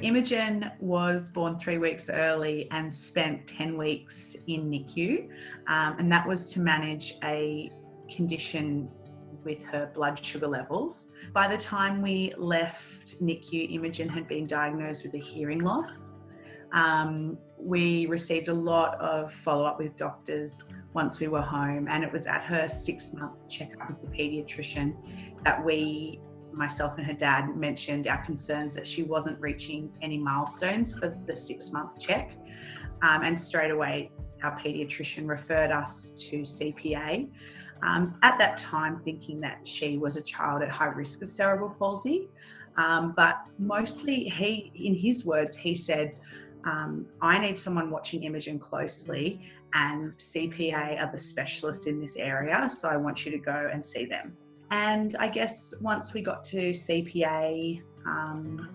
Imogen was born 3 weeks early and spent 10 weeks in NICU, and that was to manage a condition with her blood sugar levels. By the time we left NICU, Imogen had been diagnosed with a hearing loss. We received a lot of follow-up with doctors once we were home, and it was at her 6-month checkup with the paediatrician that myself and her dad mentioned our concerns that she wasn't reaching any milestones for the 6-month check. And straight away, our paediatrician referred us to CPA. At that time, thinking that she was a child at high risk of cerebral palsy. But mostly in his words, he said, I need someone watching Imogen closely, and CPA are the specialists in this area, so I want you to go and see them. And I guess once we got to CPA,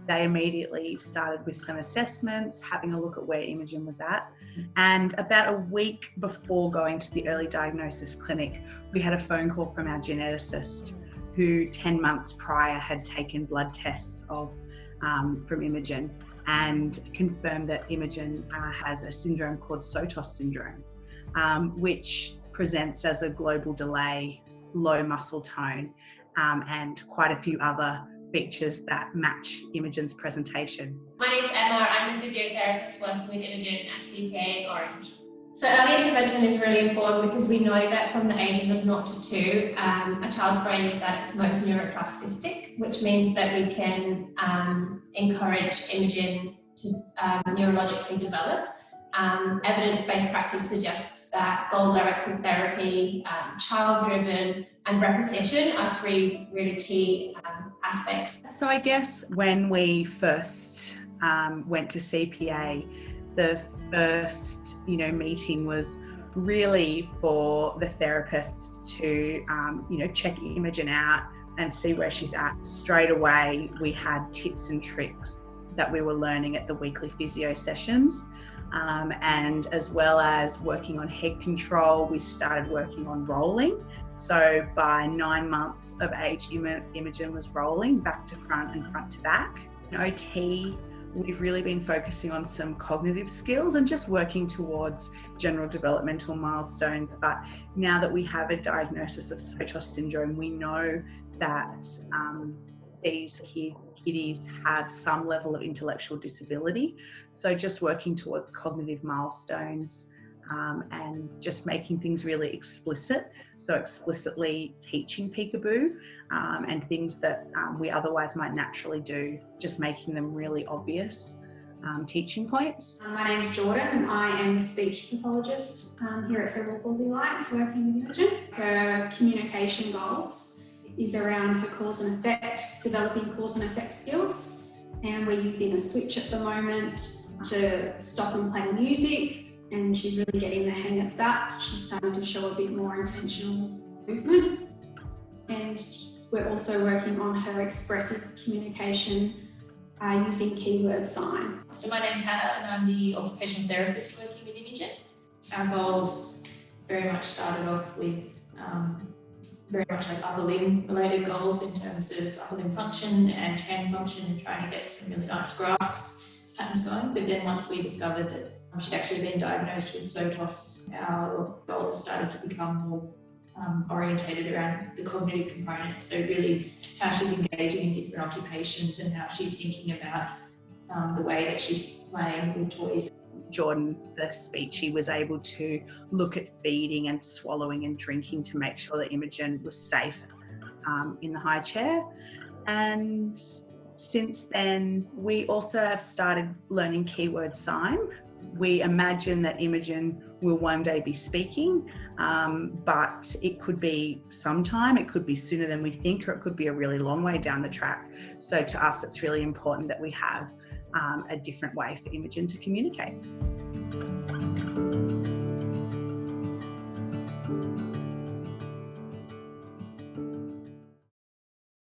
they immediately started with some assessments, having a look at where Imogen was at. And about a week before going to the early diagnosis clinic, we had a phone call from our geneticist who 10 months prior had taken blood tests from Imogen and confirmed that Imogen has a syndrome called Sotos syndrome, which presents as a global delay, low muscle tone, and quite a few other features that match Imogen's presentation. My name's Emma. I'm a physiotherapist working with Imogen at CPA in Orange. So early intervention is really important because we know that from the ages of 0 to 2, a child's brain is at its most neuroplastic, which means that we can encourage Imogen to neurologically develop. Evidence-based practice suggests that goal-directed therapy, child-driven and repetition are 3 really key aspects. So I guess when we first went to CPA, the first meeting was really for the therapists to check Imogen out and see where she's at. Straight away we had tips and tricks that we were learning at the weekly physio sessions. And as well as working on head control, we started working on rolling. So by 9 months of age, Imogen was rolling back to front and front to back. In OT, we've really been focusing on some cognitive skills and just working towards general developmental milestones. But now that we have a diagnosis of Sotos syndrome, we know that these kiddies have some level of intellectual disability. So just working towards cognitive milestones and just making things really explicit. So explicitly teaching peekaboo and things that we otherwise might naturally do, just making them really obvious teaching points. My name's Jordan and I am a speech pathologist here at Cerebral Palsy Alliance working with Imogen. Her communication goals is around her cause and effect, developing cause and effect skills. And we're using a switch at the moment to stop and play music, and she's really getting the hang of that. She's starting to show a bit more intentional movement. And we're also working on her expressive communication using keyword sign. So my name's Hannah and I'm the occupational therapist working with Imogen. Our goals very much started off with very much like upper limb related goals in terms of upper limb function and hand function and trying to get some really nice grasp patterns going. But then once we discovered that she'd actually been diagnosed with Sotos, our goals started to become more orientated around the cognitive component. So really how she's engaging in different occupations and how she's thinking about the way that she's playing with toys. Jordan, the speech, he was able to look at feeding and swallowing and drinking to make sure that Imogen was safe in the high chair. And since then, we also have started learning keyword sign. We imagine that Imogen will one day be speaking, but it could be sometime, it could be sooner than we think, or it could be a really long way down the track. So to us, it's really important that we have a different way for Imogen to communicate.